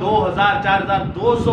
2000 4200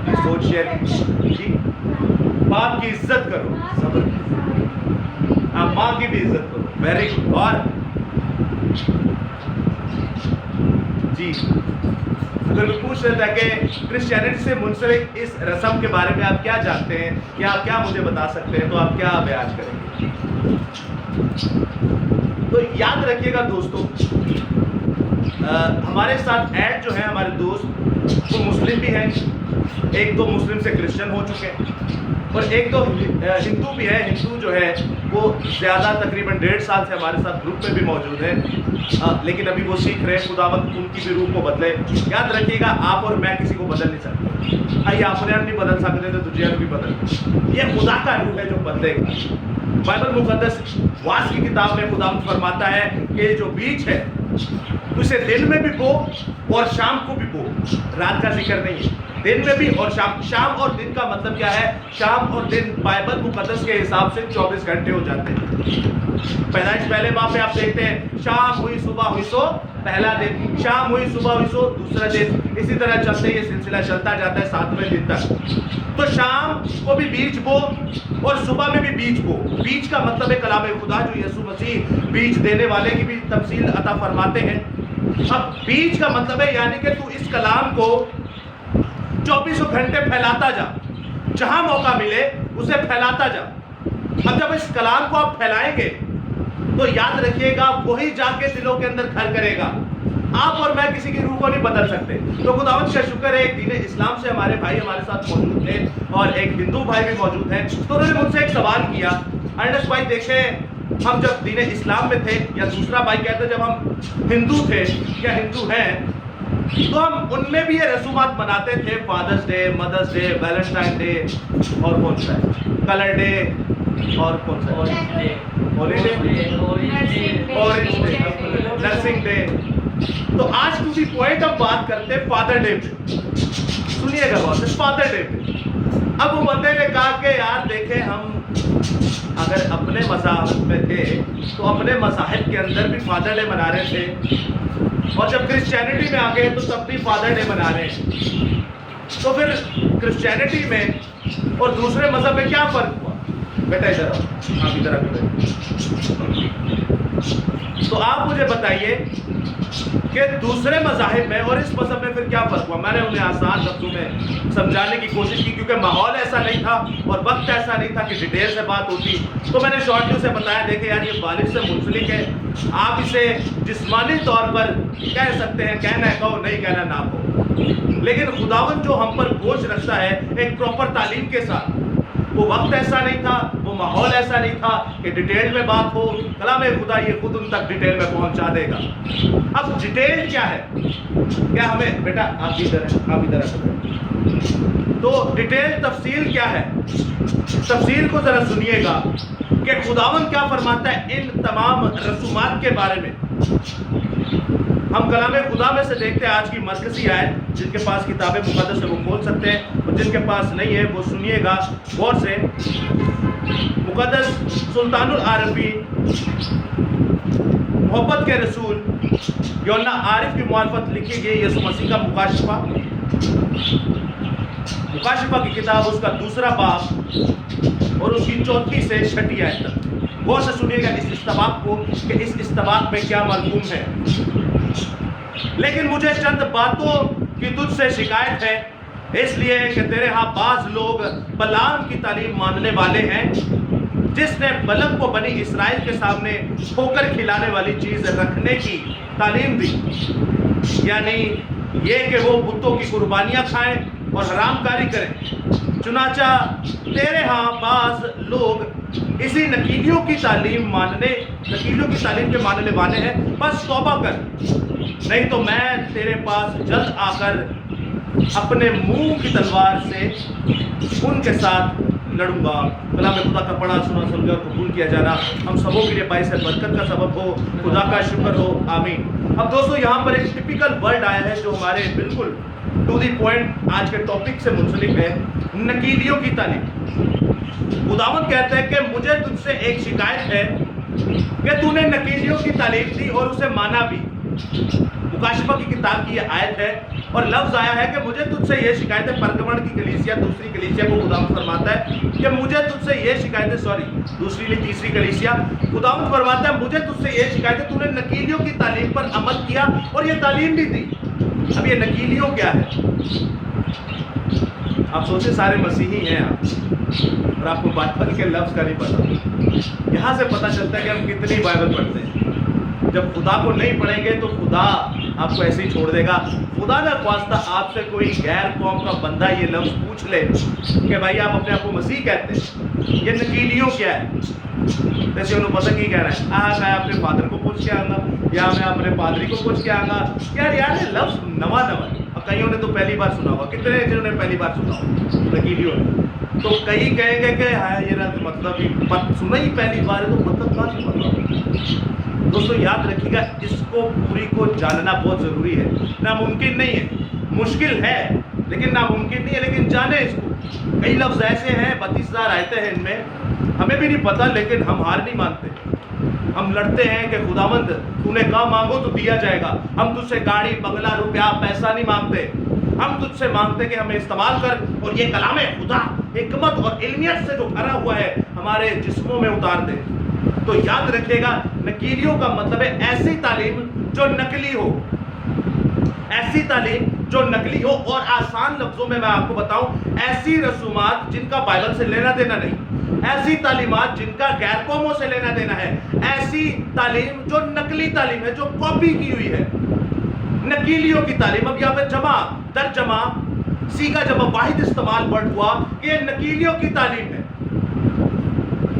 اپنی سوچ شیئر کی جی. باپ کی عزت کرو, صبر, ماں کی بھی عزت کرو, ویری گڈ. اور جی اگر کوئی پوچھ رہا تھا کہ کرسچینٹی سے منسلک اس رسم کے بارے میں آپ کیا جانتے ہیں, کیا مجھے بتا سکتے ہیں, تو آپ کیا بیان کریں گے؟ تو یاد رکھیے گا دوستو, ہمارے ساتھ ایڈ جو ہے ہمارے دوست وہ مسلم بھی ہیں, ایک دو مسلم سے کرسچن ہو چکے ہیں, اور ایک دو ہندو بھی ہے. ہندو جو ہے وہ زیادہ تقریباً 1.5 سال سے ہمارے ساتھ گروپ میں بھی موجود ہے, لیکن ابھی وہ سیکھ رہے ہیں. خداوند ان کی بھی روح کو بدلے. یاد رکھیے گا آپ اور میں کسی کو بدل نہیں سکتے. آئیے اپنے آپ نہیں بدل سکتے تو تجھے بھی بدل. یہ خدا کا روح ہے جو بدلے گا. بائبل مقدس واس کی کتاب میں خداوند فرماتا ہے کہ جو بیج ہے اسے دن میں بھی بو اور شام کو بھی بو. رات کا ذکر نہیں ہے, دن میں بھی اور شام. شام اور دن کا مطلب کیا ہے؟ شام اور دن بائبل مقدس کے حساب سے 24 گھنٹے ہو جاتے ہیں. پیدائش پہلے باب میں آپ دیکھتے ہیں شام ہوئی صبح ہوئی سو پہلا دن, شام ہوئی صبح ہوئی سو دوسرا دن. اسی طرح چلتے یہ سلسلہ چلتا جاتا ہے 7ویں دن تک. تو شام کو بھی بیج بو اور صبح میں بھی بیج بو. بیج کا مطلب ہے کلام خدا, جو یسوع مسیح بیج دینے والے کی بھی تفصیل عطا فرماتے ہیں. اب بیج کا مطلب ہے یعنی کہ تو اس کلام کو 24 گھنٹے پھیلاتا جا, جہاں موقع ملے اسے پھیلاتا جا. اب جب اس کلام کو آپ پھیلائیں گے تو یاد رکھیے گا وہی جا کے دلوں کے اندر گھر کرے گا. آپ اور میں کسی کی روح کو نہیں بدل سکتے. تو خداوند کا شکر ہے, ایک دین اسلام سے ہمارے بھائی ہمارے ساتھ موجود تھے اور ایک ہندو بھائی بھی موجود ہیں. تو انہوں نے مجھ سے ایک سوال کیا, انڈس بھائی دیکھیں ہم جب دین اسلام میں تھے, یا دوسرا بھائی کہتے جب ہم ہندو تھے یا ہندو ہیں, تو ہم ان میں بھی یہ رسومات مناتے تھے. فادرس ڈے, مدرس ڈے, ویلنٹائن ڈے, اور کون سا ہے کلر ڈے, اور کون سا ہے holiday, orange day, nursing day. تو آج ٹو دی پوائنٹ ہم بات کرتے ہیں فادر ڈے پہ. سنیے گا بات, فادر ڈے پہ. اب وہ بندے نے کہا کہ یار دیکھیں ہم اگر اپنے مذاہب میں تھے تو اپنے مذاہب کے اندر بھی فادر ڈے منا رہے تھے, اور جب کرسچینٹی میں آ گئے تو تب بھی فادر ڈے منا رہے ہیں. تو پھر کرسچینٹی میں اور دوسرے مذہب میں کیا فرق ہوا؟ بیٹا ادھر آؤ, آپ ادھر آ. تو آپ مجھے بتائیے کہ دوسرے مذاہب میں اور اس مذہب میں پھر کیا فرق ہوا؟ میں نے انہیں آسان لفظوں میں سمجھانے کی کوشش کی, کیونکہ ماحول ایسا نہیں تھا اور وقت ایسا نہیں تھا کہ ڈیٹیل سے بات ہوتی. تو میں نے شارٹلی اسے بتایا, دیکھیں یار یہ والد سے منسلک ہے, آپ اسے جسمانی طور پر کہہ سکتے ہیں, کہنا ہے کہو, نہیں کہنا نہ کہو, لیکن خداوند جو ہم پر بوجھ رکھتا ہے ایک پراپر تعلیم کے ساتھ, وہ وقت ایسا نہیں تھا, وہ ماحول ایسا نہیں تھا کہ ڈیٹیل میں بات ہو. کلام خدا یہ خود ان تک ڈیٹیل میں پہنچا دے گا. اب ڈیٹیل کیا ہے؟ کیا ہمیں بیٹا آپ ادھر تو ڈیٹیل تفصیل کیا ہے؟ تفصیل کو ذرا سنیے گا کہ خداوند کیا فرماتا ہے ان تمام رسومات کے بارے میں. ہم کلام خدا میں سے دیکھتے ہیں آج کی مرکزی آیت, جن کے پاس کتاب مقدس ہے وہ کھول سکتے ہیں, اور جن کے پاس نہیں ہے وہ سنیے گا غور سے. مقدس سلطان العارفین, محبت کے رسول یوحنا عارف کی معرفت لکھی گئی یسوع مسیح کا مکاشفہ. مکاشفہ کی کتاب اس کا 2 باب اور اس کی 4 سے 6 آیت تک. غور سے سنیے گا اس استباق کو کہ اس استباق میں کیا مرغوم ہے. لیکن مجھے چند باتوں کی تجھ سے شکایت ہے, اس لیے کہ تیرے ہاں بعض لوگ بلعام کی تعلیم ماننے والے ہیں, جس نے بلعام کو بنی اسرائیل کے سامنے ٹھوکر کھلانے والی چیز رکھنے کی تعلیم دی, یعنی یہ کہ وہ بتوں کی قربانیاں کھائیں اور حرام کاری کریں. چنانچہ تیرے ہاں بعض لوگ اسی نکیلیوں کی تعلیم کے ماننے والے ہیں. بس توبہ کر, نہیں تو میں تیرے پاس جلد آ کر اپنے منہ کی تلوار سے ان کے ساتھ لڑوں گا. کلام خدا کا پڑھا سنا سن کر قبول کیا جانا ہم سبوں کے لیے باعث برکت کا سبب ہو. خدا کا شکر ہو, آمین. اب دوستو یہاں پر ایک ٹپیکل ورڈ آیا ہے جو ہمارے بالکل ٹو دی پوائنٹ آج کے ٹاپک سے منسلک ہے, نکیلیوں کی تعلیم. خداوند کہتا ہے کہ مجھے تجھ سے ایک شکایت ہے کہ تو نے نکیلیوں کی تعلیم دی اور اسے مانا بھی. مکاشفہ کی کتاب کی یہ آیت ہے اور لفظ آیا ہے کہ مجھے تجھ سے یہ شکایتیں، پرگمن کی کلیسیا دوسری کلیسیا کو خداوند فرماتا ہے کہ مجھے تجھ سے یہ شکایتیں، دوسری نہیں تیسری کلیسیا، خداوند فرماتا ہے مجھے تجھ سے یہ شکایتیں، تو نے نکیلیوں کی تعلیم پر عمل کیا اور یہ تعلیم بھی دی۔ اب یہ نکیلیوں کیا ہے؟ آپ سوچیں سارے مسیحی ہیں آپ، اور آپ کو بائبل کے لفظ کا نہیں پتا۔ یہاں سے پتہ چلتا ہے کہ ہم کتنی بائبل پڑھتے ہیں۔ جب خدا کو نہیں پڑھیں گے تو خدا آپ کو ایسے ہی چھوڑ دے گا۔ خدا نہ خواستہ آپ سے کوئی غیر قوم کا بندہ یہ لفظ پوچھ لے کہ بھائی آپ اپنے آپ کو مسیح کہتے ہیں، یہ نکیلیوں کیا ہے؟ جیسے انہوں پتہ کی کہہ رہا ہے، میں اپنے فادر کو پوچھ کے آؤں گا، یا میں اپنے پادری کو پوچھ کے آؤں گا۔ یار یہ لفظ نواں ہے، اور کئیوں نے تو پہلی بار سنا ہوگا۔ کتنے جنہوں نے پہلی بار سنا ہوگا نکیلیوں نے؟ تو کئی کہیں گے کہ ہاں یہ مطلب ہی سنا ہی پہلی بار ہے، تو مطلب کہاں سے پتا؟ دوستو یاد رکھیے گا، اس کو پوری کو جاننا بہت ضروری ہے۔ ناممکن نہیں ہے، مشکل ہے لیکن ناممکن نہیں ہے، لیکن جانیں اس کو۔ کئی لفظ ایسے ہیں 32,000 آیتیں ہیں ان میں، ہمیں بھی نہیں پتہ، لیکن ہم ہار نہیں مانتے۔ ہم لڑتے ہیں کہ خداوند تو نے کہا مانگو تو دیا جائے گا۔ ہم تجھ سے گاڑی بنگلہ روپیہ پیسہ نہیں مانگتے، ہم تجھ سے مانگتے کہ ہمیں استعمال کر اور یہ کلام خدا حکمت اور علمیت سے جو بھرا ہوا ہے ہمارے جسموں میں اتار دے۔ تو یاد رکھیے گا، نکیلیوں کا مطلب ہے ایسی تعلیم جو نقلی ہو، ایسی تعلیم جو نقلی ہو، اور آسان لفظوں میں آپ کو بتاؤں، ایسی رسومات جن کا بائبل سے لینا دینا نہیں، ایسی تعلیمات جن کا غیر قوموں سے لینا دینا ہے، ایسی تعلیم جو نقلی تعلیم ہے، جو کاپی کی ہوئی ہے، نکیلیوں کی تعلیم۔ اب یہاں پہ جمع در جمع سیگا جمع واحد استعمال ورڈ ہوا کہ یہ نکیلیوں کی تعلیم ہے،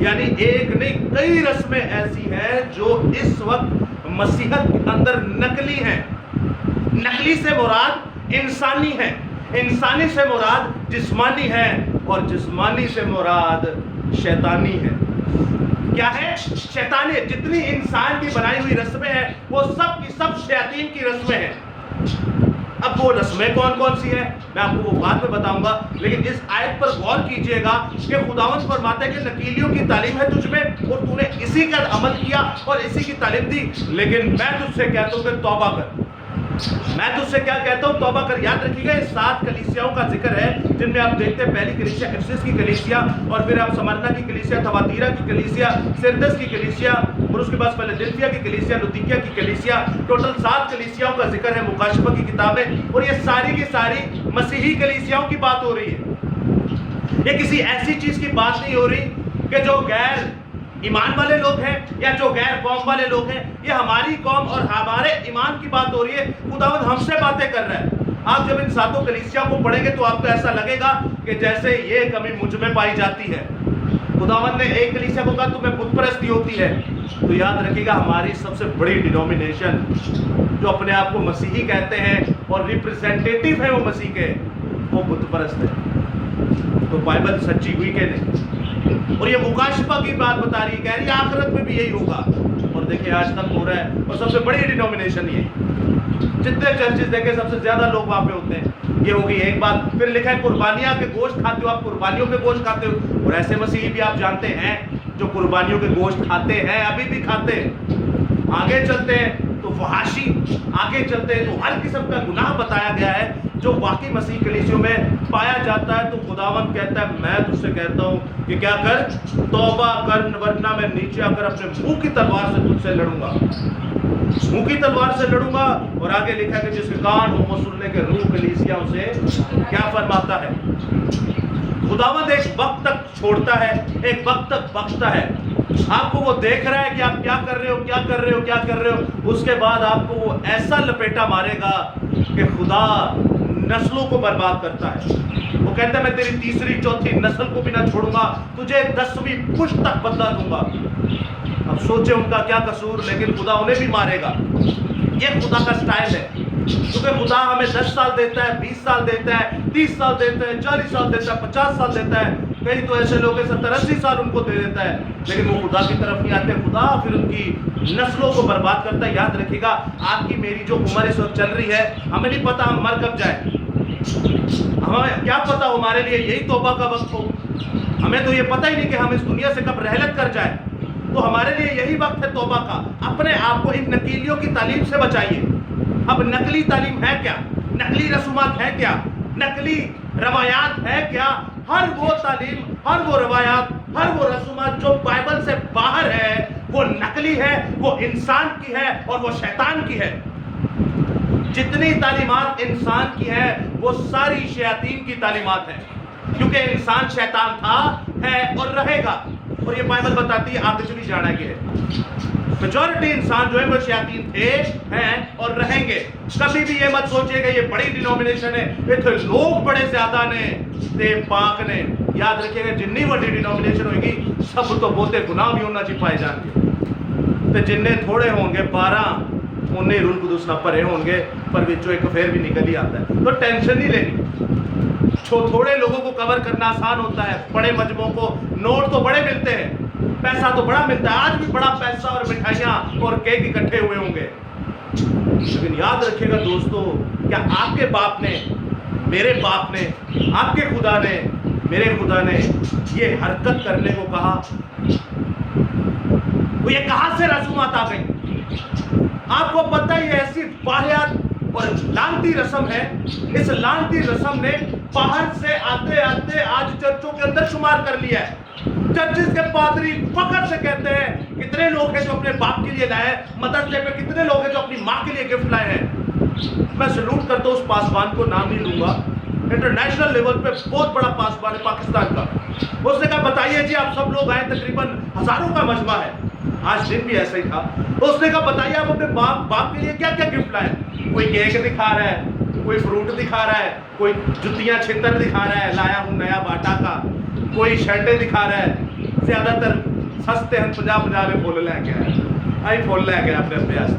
یعنی ایک نہیں کئی رسمیں ایسی ہیں جو اس وقت مسیحت کے اندر نقلی ہیں۔ نقلی سے مراد انسانی ہے، انسانی سے مراد جسمانی ہے، اور جسمانی سے مراد شیطانی ہے۔ کیا ہے؟ شیطانی۔ جتنی انسان کی بنائی ہوئی رسمیں ہیں وہ سب کی سب شیاطین کی رسمیں ہیں۔ اب وہ رسمیں کون کون سی ہیں میں آپ کو وہ بعد میں بتاؤں گا، لیکن اس آیت پر غور کیجئے گا کہ خداوند فرماتا ہے کہ نکیلیوں کی تعلیم ہے تجھ میں، اور تو نے اسی کا عمل کیا اور اسی کی تعلیم دی، لیکن میں تجھ سے کہتا ہوں کہ توبہ کر۔ میں تجھ سے کیا کہتا ہوں؟ توبہ کر۔ یاد رکھیے گا، اس 7 کلیسیاؤں کا ذکر ہے جن میں آپ دیکھتے ہیں پہلی کلیسیا افسس کی کلیسیا، اور پھر آپ سمرنا کی کلیسیا، تھواتیرا کی کلیسیا، سردس کی کلیسیا، اور اس کے بعد فیلادلفیا کی کلیسیا، لودیکیا کی کلیسیا۔ ٹوٹل 7 کلیسیاؤں کا ذکر ہے مکاشفہ کی کتابیں، اور یہ ساری کی ساری مسیحی کلیسیاؤں کی بات ہو رہی ہے۔ یہ کسی ایسی چیز کی بات نہیں ہو رہی کہ جو غیر ایمان والے لوگ ہیں یا جو غیر قوم والے لوگ ہیں، یہ ہماری قوم اور ہمارے ایمان کی بات ہو رہی ہے۔ خداوند ہم سے باتیں کر رہا ہے۔ آپ جب ان 7 کلیسیاں کو پڑھیں گے تو آپ کو ایسا لگے گا کہ جیسے یہ کمی مجھ میں پائی جاتی ہے۔ خداوند نے ایک کلیسیا کو کہا تمہیں بت پرستی ہوتی ہے، تو یاد رکھیے گا ہماری سب سے بڑی ڈینومینیشن جو اپنے آپ کو مسیحی کہتے ہیں اور ریپریزنٹیٹیو ہیں وہ مسیح کے، وہ بت پرست ہے۔ تو بائبل سچی ہوئی کہ نہیں؟ اور یہ مکاشفہ کی بات بتا رہی ہے، کہہ رہی ہے آخرت میں بھی یہی ہوگا، اور دیکھیں آج تک ہو رہا ہے، اور سب سے بڑی ڈینومینیشن یہ، جتنے چرچز دیکھیں سب سے زیادہ لوگ وہاں پہ ہوتے ہیں۔ یہ ہوگی ایک بات۔ پھر لکھا ہے قربانیاں کے گوشت کھاتے ہو، آپ قربانیوں کے گوشت کھاتے ہو، اور ایسے مسیحی بھی آپ جانتے ہیں جو قربانیوں کے گوشت کھاتے ہیں، ابھی بھی کھاتے ہیں۔ آگے چلتے ہیں تو فحاشی، آگے چلتے ہیں تو ہر قسم کا گناہ بتایا گیا ہے جو واقعی مسیح کلیسیوں میں پایا جاتا ہے۔ تو خداوند کہتا ہے میں تجھ سے کہتا ہوں کہ کیا کر؟ توبہ کر، ورنہ میں نیچے آ کر اپنے منہ کی تلوار سے تجھ سے لڑوں گا، منہ کی تلوار سے لڑوں گا۔ اور آگے لکھا ہے کہ جس کے کان ہو وہ سننے کے، روح کلیسیاں سے کیا فرماتا ہے۔ خداوند ایک وقت تک چھوڑتا ہے، ایک وقت تک بخشتا ہے۔ آپ کو وہ دیکھ رہا ہے کہ آپ کیا کر رہے ہو، کیا کر رہے ہو، کیا کر رہے ہو، اس کے بعد آپ کو وہ ایسا لپیٹا مارے گا کہ خدا نسلوں کو برباد کرتا ہے۔ وہ کہتا ہے میں تیری تیسری چوتھی نسل کو بھی نہ چھوڑوں گا، تجھے 10ویں پشت تک بدلا دوں گا۔ اب سوچیں ان کا کیا قصور، لیکن خدا انہیں بھی مارے گا۔ یہ خدا کا سٹائل ہے، کیونکہ خدا ہمیں 10 سال دیتا ہے، 20 سال دیتا ہے، 30 سال دیتا ہے، 40 سال دیتا ہے، 50 سال دیتا ہے، کئی تو ایسے لوگ 70-80 سال ان کو دے دیتا ہے، لیکن وہ خدا کی طرف نہیں آتے۔ خدا پھر ان کی نسلوں کو برباد کرتا ہے۔ یاد رکھیے گا آپ کی میری جو عمر اس وقت چل رہی ہے، ہمیں نہیں پتا ہم مر کب جائیں، ہمیں کیا پتا ہمارے لیے یہی توبہ کا وقت ہو، ہمیں تو یہ پتہ ہی نہیں کہ ہم اس دنیا سے کب رحلت کر جائیں۔ تو ہمارے لیے یہی وقت ہے توبہ کا۔ اپنے آپ کو ان نکیلیوں کی تعلیم سے بچائیے۔ اب نقلی تعلیم ہے کیا؟ نقلی رسومات ہے کیا؟ نقلی روایات ہے کیا؟ ہر وہ تعلیم، ہر وہ روایات، ہر وہ رسومات جو بائبل سے باہر ہے وہ نقلی ہے، وہ انسان کی ہے اور وہ شیطان کی ہے۔ جتنی تعلیمات انسان کی ہے وہ ساری شیاطین کی تعلیمات ہیں، کیونکہ انسان شیطان تھا، ہے اور رہے گا، اور یہ بائبل بتاتی ہے آگے چلی جانا کہ میجورٹی انسان جو ہے وہ شیاطین تھے، ہیں اور رہیں گے۔ کبھی بھی یہ مت سوچے کہ یہ بڑی ڈینومینیشن ہے، یہ تو لوگ بڑے زیادہ نے تے پاک نے۔ یاد رکھیے گا جنی بڑی ڈینومینیشن ہوئے گی سب تو بہتے گناہ بھی ہونا چھپائے جان گے، تے جننے تھوڑے ہوں گے 12 انہیں روح القدس نہ پڑے ہوں گے، پر وچوں ایک پھر بھی نکل ہی آتا ہے۔ تو ٹینشن نہیں لینی، تھوڑے لوگوں کو کور کرنا آسان ہوتا ہے، بڑے مجموعوں کو نوٹ تو بڑے ملتے ہیں، پیسہ تو بڑا ملتا ہے، آج بھی بڑا پیسہ اور مٹھائیاں اور کیک اکٹھے ہوئے ہوں گے، لیکن یاد رکھیے گا دوستو، کیا آپ کے باپ نے، میرے باپ نے، آپ کے خدا نے، میرے خدا نے یہ حرکت کرنے کو کہا؟ وہ یہ کہاں سے رسومات آ گئی؟ آپ کو پتہ ہی ایسی واحد اور لعنتی رسم ہے، اس لعنتی رسم نے باہر سے آتے آتے آج چرچوں کے اندر شمار کر لیا ہے۔ چرچز کے پادری فخر سے کہتے ہیں کتنے لوگ ہیں جو اپنے باپ کے لیے لائے، مدرسے پہ کتنے لوگ ہیں جو اپنی ماں کے لیے گفٹ لائے ہیں۔ میں سلوٹ کرتا ہوں اس پاسبان کو، نام نہیں لوں گا، انٹرنیشنل لیول پہ بہت بڑا پاسبان ہے پاکستان کا۔ اس نے کہا بتائیے جی آپ سب لوگ آئے، تقریباً ہزاروں کا مجمع ہے، آج دن بھی ایسا ہی تھا۔ اس نے کہا بتائیے آپ اپنے باپ کے لیے کیا کیا گفٹ لائے؟ کوئی کیک دکھا رہا ہے، کوئی فروٹ دکھا رہا ہے، کوئی جتیاں چھتر دکھا رہا ہے، لایا ہوں نیا باٹا کا، کوئی شرٹیں دکھا رہا ہے، زیادہ تر سستے ہیں 50 میں پھول لے کے آئے، پھول لے کے اپنے ابیاس۔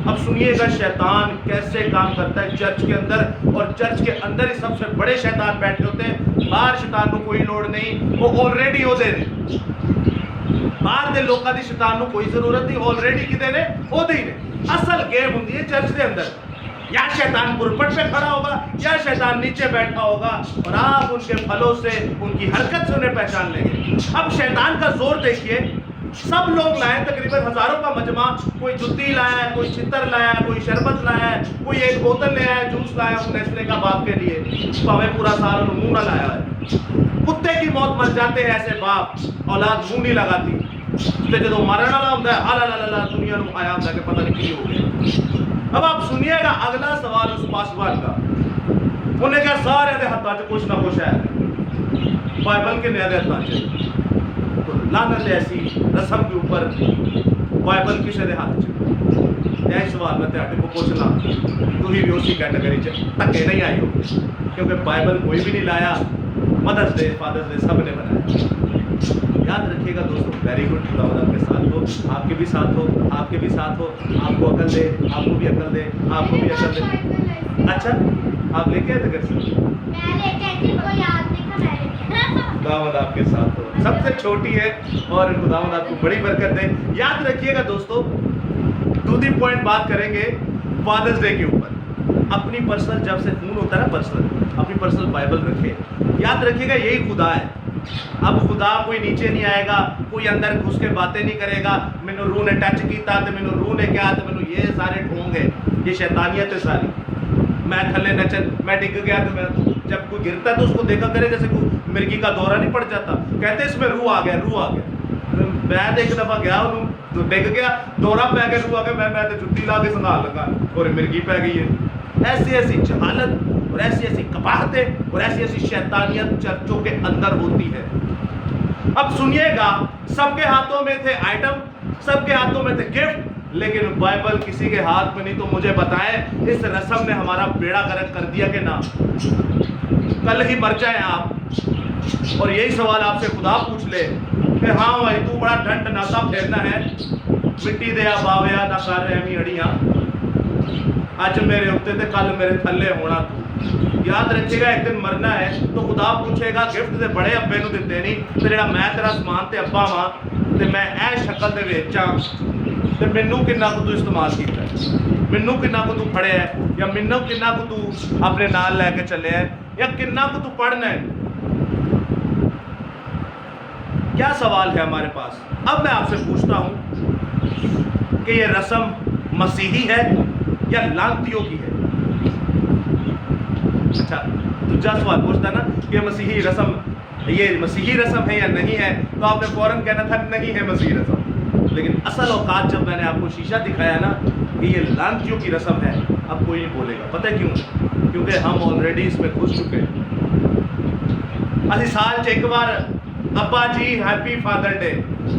اب سنیے گا شیطان کیسے کام کرتا ہے چرچ کے اندر، اور چرچ کے اندر ہی سب سے بڑے شیطان بیٹھے ہوتے ہیں۔ باہر شیطان کو کوئی لوڑ نہیں، وہ آلریڈی ہو دے نے، باہر دے لوکاں دی شیطان کو کوئی ضرورت نہیں، آلریڈی کدے نے ہو دے نے۔ اصل گیم ہوندی ہے چرچ دے اندر، یا شیطان پرپٹ پہ کھڑا ہوگا یا شیطان نیچے بیٹھا ہوگا، اور آپ ان کے پھلوں سے، ان کی حرکت سے انہیں پہچان لیں گے۔ اب شیطان کا زور دیکھیے، سب لوگ لائے تقریباً ہزاروں کا مجمع، کوئی جتی لایا ہے، کوئی چھتر لایا ہے، کوئی شربت لایا ہے، کوئی ایک بوتل لے آیا ہے جوس لایا ہے نیسلے کا باپ کے لیے، پاوے پورا سال انہوں منہ نہ لایا ہے۔ کتے کی موت مر جاتے ہیں ایسے باپ، اولاد منہ نہیں لگاتی، تے جدو مرن والا ہوتا ہے اللہ دنیا نو آیا ہوتا ہے کہ پتہ نہیں کی ہو گیا۔ اب آپ سنیے گا اگلا سوال اس پاسبان کا، انہیں کہا سارے دے ہاتھاں چ کچھ نہ کچھ ہے، بائبل کے نیا دے ہاتھاں چ، تو لعنت ایسی رسم کے اوپر بائبل کسے دے ہاتھ چ؟ یہ سوال میں تے کو پوچھنا، تو ہی بھی اسی کیٹیگری چ تکے نہیں آئی ہو، کیونکہ بائبل کوئی بھی نہیں لایا، مدرس ڈے فادرس ڈے سب نے بنایا۔ یاد رکھیے گا دوستو، ویری گڈ، خدا آپ کے ساتھ ہو، آپ کے بھی ساتھ ہو، آپ کے بھی ساتھ ہو، آپ کو عقل دے، آپ کو بھی عقل دے، آپ کو بھی عقل دے۔ اچھا آپ لے کے آئے تھے گھر سے؟ میں لے کے آئی تھی، کوئی یاد نہیں تھا، میں لے کے آئی تھی۔ خداوند آپ کے ساتھ ہو، سب سے چھوٹی ہے اور خداوند آپ کو بڑی برکت دے۔ یاد رکھیے گا دوستو، ٹو دی پوائنٹ بات کریں گے فادرس ڈے کے اوپر۔ اپنی پرسنل، جب سے فون ہوتا ہے نا پرسنل، اپنی پرسنل بائبل رکھے۔ یاد رکھیے گا یہی خدا ہے۔ اب خدا کوئی نیچے نہیں آئے گا، کوئی اندر گھس کے باتیں نہیں کرے گا، مینوں روح نے ٹچ کیتا تے مینوں روح نے کیا تے مینوں یہ سارے ڈھونگ ہے، یہ شیطانیت ہے ساری۔ میں تھلے نچل، میں ڈگ گیا تو میں جب کوئی گرتا ہے تو اس کو دیکھا کرے جیسے کوئی مرغی کا دورہ نہیں پڑ جاتا، کہتے اس میں روح آ گیا، روح آ گیا۔ میں ایک دفعہ گیا انہوں تو ڈگ گیا، دورہ پہ گیا، روح آ گیا، میں تو جتی لا کے سنبھال لگا اور مرغی پہ گئی ہے۔ ایسی ایسی جہالت اور ایسی ایسی قباحتیں اور ایسی ایسی شیطانیت چرچوں کے اندر ہوتی ہے۔ اب سنیے گا، سب کے ہاتھوں میں تھے آئٹم، سب کے ہاتھوں میں تھے گفٹ، لیکن بائبل کسی کے ہاتھ میں نہیں۔ تو مجھے بتائیں اس رسم نے ہمارا بیڑا غرق کر دیا کہ نہ؟ کل ہی مر جائیں آپ اور یہی سوال آپ سے خدا پوچھ لے کہ ہاں بھائی تو بڑا ڈھنٹ ناتا پھیرنا ہے، مٹی دیا باویا نہ کر رہمی اڑیاں، اج میرے اتنے تے کل میرے تھلے ہونا۔ تو یاد رکھے گا ایک دن مرنا ہے تو خدا پوچھے گا گفٹ تے بڑے ابے نو دتے نہیں تے جڑا میں تیرا سامان تے ابا ہاں تے میں اے شکل دے وچاں تے مینوں کنا کو تو استعمال کیتا ہے، مینوں کنا کو تو پڑھیا ہے، یا مینوں کنا کو تو اپنے نال لے کے چلے ہے، یا کنا کو تو پڑھنا ہے۔ کیا سوال ہے ہمارے پاس؟ اب میں آپ سے پوچھتا ہوں کہ یہ رسم مسیحی ہے یا لعنتیوں کی ہے؟ اچھا دوسرا سوال پوچھتا نا کہ مسیحی رسم یہ مسیحی رسم ہے یا نہیں ہے، تو آپ نے فوراً کہنا تھا نہیں ہے مسیحی رسم، لیکن اصل اوقات جب میں نے آپ کو شیشہ دکھایا نا کہ یہ لانتیوں کی رسم ہے، اب کوئی نہیں بولے گا. پتہ ہے کیوں؟ کیونکہ ہم آلریڈی اس میں گھس چکے ہیں. اسی سال ایک بار ابا جی ہیپی فادر ڈے،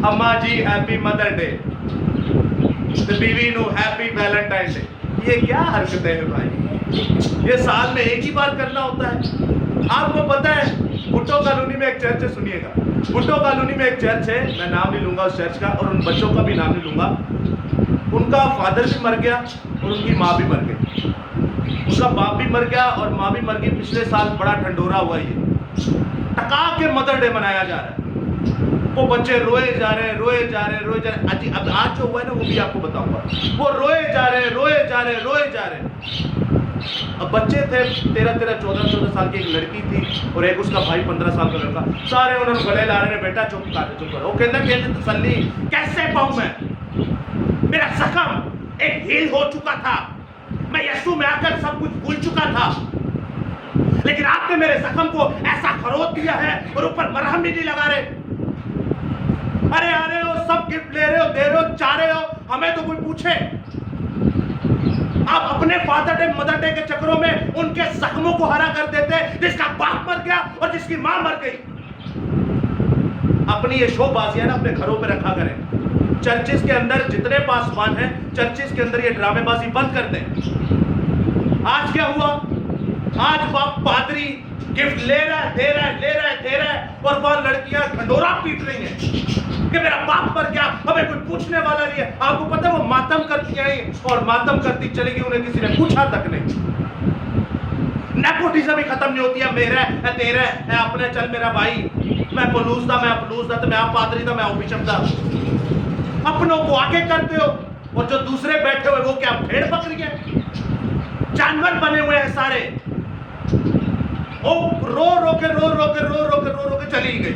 اماں جی ہیپی مدر ڈے، بیوی نو ہیپی ویلنٹائن ڈے. یہ کیا حرکتیں ہیں بھائی؟ یہ سال میں ایک ہی بار کرنا ہوتا ہے. آپ کو پتہ ہے بھٹو کالونی میں ایک چرچ ہے، سنیے گا، بھٹو کالونی میں ایک چرچ ہے، میں نام نہیں لوں گا اس چرچ کا اور ان بچوں کا بھی نام نہیں لوں گا. ان کا فادر بھی مر گیا اور ان کی ماں بھی مر گئی. ان کا باپ بھی مر گیا اور ماں بھی مر گئی. پچھلے سال بڑا ڈھنڈورا ہوا، یہ ٹکا کے مدر ڈے منایا جا رہا ہے. وہ بچے روئے جا رہے ہیں، روئے جا رہے ہیں، روئے جا رہے ہیں. اب آج جو ہوا ہے نا وہ بھی آپ کو بتاؤں گا. وہ روئے جا رہے ہیں، روئے جا رہے ہیں، روئے جا رہے ہیں. اب بچے تھے 13 14 سال کی، ایک لڑکی تھی اور ایک اس کا بھائی 15 سال کا لڑکا. سارے انہوں نے گلے لا رہے ہیں، بیٹا چپ کر چپ کرو. وہ کہنا کہ تسلی کیسے پاؤں میں؟ میرا زخم ایک ہیل ہو چکا تھا، میں یسوع میں آ کر سب کچھ بھول چکا تھا، لیکن آپ نے میرے زخم کو ایسا خروط دیا ہے اور اوپر مرہم بھی نہیں لگا رہے. ارے آ رہے ہو، سب گفٹ لے رہے ہو، دے رہے ہو، چاہ رہے ہو، ہمیں تو کوئی پوچھے. آپ اپنے فادر ڈے مدر ڈے کے چکروں میں ان کے زخموں کو ہرا کر دیتے، جس کا باپ مر گیا اور جس کی ماں مر گئی. اپنی یہ شو بازیاں نا اپنے گھروں پہ رکھا کریں. چرچز کے اندر جتنے پاسبان ہیں چرچز کے اندر یہ ڈرامے بازی بند کر دیں. آج کیا ہوا؟ آج باپ پادری گفٹ لے رہا ہے، دے رہا ہے، لے رہا ہے، دے رہا ہے، اور وہ لڑکیاں ڈھنڈورا پیٹ رہی ہیں کہ میرا باپ مر گیا، ہمیں کوئی پوچھنے والا نہیں ہے. آپ کو پتہ ہے وہ ماتم کرتی ہیں اور ماتم کرتی چلی گئی، انہیں کسی نے پوچھا تک نہیں. نیپوٹزم ہی ختم نہیں ہوتی ہے. میرا ہے، تیرا ہے، اپنے چل میرا بھائی، میں پولوس تھا، میں اپلوس تھا، تو میں آپ پادری تھا، میں بشپ تھا. اپنوں کو آگے کرتے ہو اور جو دوسرے بیٹھے ہوئے وہ کیا بھیڑ بکری ہیں؟ جانور بنے ہوئے ہیں سارے. وہ رو رو کے چلی گئی.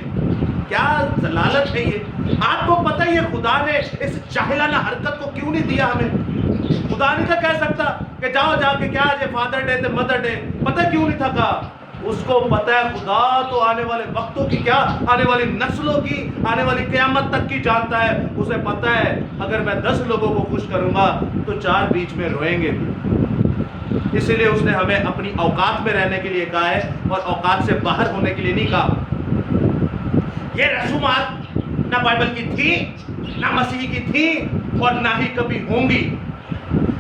کیا ضلالت ہے یہ؟ آپ کو پتہ ہے یہ خدا نے اس جاہلانہ حرکت کو کیوں نہیں دیا ہمیں؟ خدا نہیں تھا کہہ سکتا کہ جاؤ جا کے کیا آج فادر ڈے تے مدر ڈے. پتہ کیوں نہیں تھا کہا؟ اس کو پتہ ہے خدا تو آنے والے وقتوں کی، کیا آنے والی نسلوں کی، آنے والی قیامت تک کی جانتا ہے. اسے پتہ ہے اگر میں 10 لوگوں کو خوش کروں گا تو 4 بیچ میں روئیں گے. اسی لیے اس نے ہمیں اپنی اوقات میں رہنے کے لیے کہا ہے اور اوقات سے باہر ہونے کے لیے نہیں کہا. یہ رسومات نہ بائبل کی تھی، نہ مسیح کی تھی اور نہ ہی کبھی ہوں گی.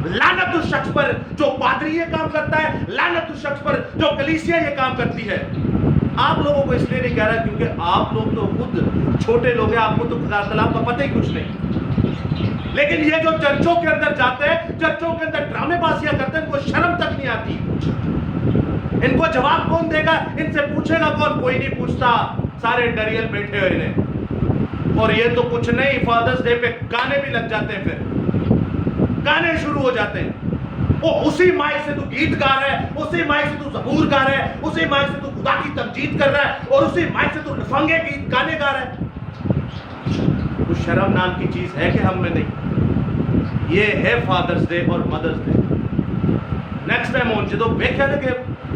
لعنت اس شخص پر جو پادری یہ کام کرتا ہے، لعنت اس شخص پر جو کلیسیا یہ کام کرتی ہے. آپ لوگوں کو اس لیے نہیں کہہ رہا کیونکہ آپ لوگ تو خود چھوٹے لوگ ہیں، آپ کو تو کلام کا پتہ ہی کچھ نہیں. لیکن یہ جو چرچوں کے اندر جاتے ہیں، چرچوں کے اندر ڈرامے بازیاں کرتے ہیں، ان کو شرم تک نہیں آتی. ان کو جواب کون دے گا؟ ان سے پوچھے گا کون؟ کوئی نہیں پوچھتا. سارے ڈریل بیٹھے ہوئے ہیں. اور یہ تو کچھ نہیں، فادرز ڈے پہ گانے بھی لگ جاتے ہیں، پھر گانے شروع ہو جاتے ہیں. وہ اسی مائک سے تو گیت گا رہا ہے، اسی مائک سے تو زبور گا رہا ہے، اسی مائک سے تو خدا کی تمجید کر رہا ہے اور اسی مائک سے تو لفنگے گیت گانے گا رہا ہے. کچھ شرم نام کی چیز ہے کہ ہم میں نہیں؟ یہ ہے فادرز ڈے اور مدرز ڈے. نیکسٹ ٹائم ہوں جدو ویکھیا نا کہ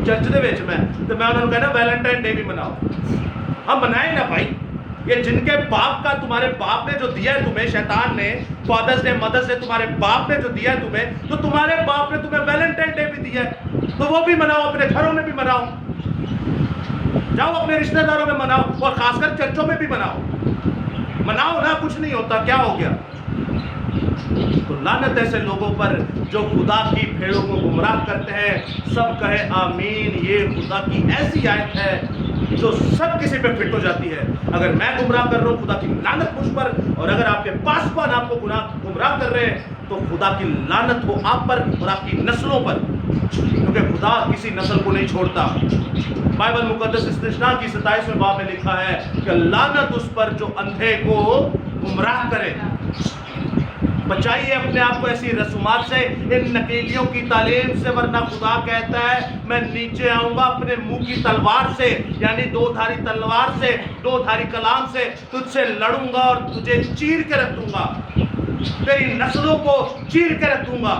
چرچ دے وچ میں تو میں انہوں نے کہنا ویلنٹائن ڈے بھی مناؤ. ہم منائیں نا بھائی. یہ جن کے باپ کا تمہارے باپ نے جو دیا ہے تمہیں، شیطان نے، فادرز ڈے مدرز ڈے تمہارے باپ نے جو دیا ہے تمہیں، تو تمہارے باپ نے تمہیں ویلنٹائن ڈے بھی دیا ہے تو وہ بھی مناؤ، اپنے گھروں میں بھی مناؤ. جاؤ اپنے رشتہ داروں میں مناؤ اور خاص کر چرچوں میں بھی مناؤ. مناؤ نہ، کچھ نہیں ہوتا. کیا ہو گیا؟ تو لعنت ایسے لوگوں پر جو خدا کی بھیڑوں کو گمراہ کرتے ہیں. سب کہے آمین. یہ خدا کی ایسی آیت ہے جو سب کسی پہ فٹ ہو جاتی ہے. اگر میں گمراہ کر رہا ہوں خدا کی لعنت مجھ پر، اور اگر آپ کے پاسبان آپ کو گمراہ کر رہے ہیں تو خدا کی لعنت ہو آپ پر اور آپ کی نسلوں پر، کیونکہ خدا کسی نسل کو نہیں چھوڑتا. بائبل مقدس استثناء کی 27ویں باب میں لکھا ہے کہ لعنت اس پر جو اندھے کو گمراہ کرے. بچائیے اپنے آپ کو ایسی رسومات سے، ان نکیلیوں کی تعلیم سے، ورنہ خدا کہتا ہے میں نیچے آؤں گا اپنے منہ کی تلوار سے، یعنی 2 دھاری تلوار سے، 2 دھاری کلام سے تجھ سے لڑوں گا اور تجھے چیر کے رکھ دوں گا، تیری نسلوں کو چیر کے رکھ دوں گا.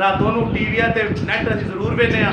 ਰਾਤੋਂ ਨੂੰ ਟੀਵੀਆਂ ਤੇ ਨੈਟ ਅਸੀਂ ਜ਼ਰੂਰ ਵੇਖਦੇ ਆ,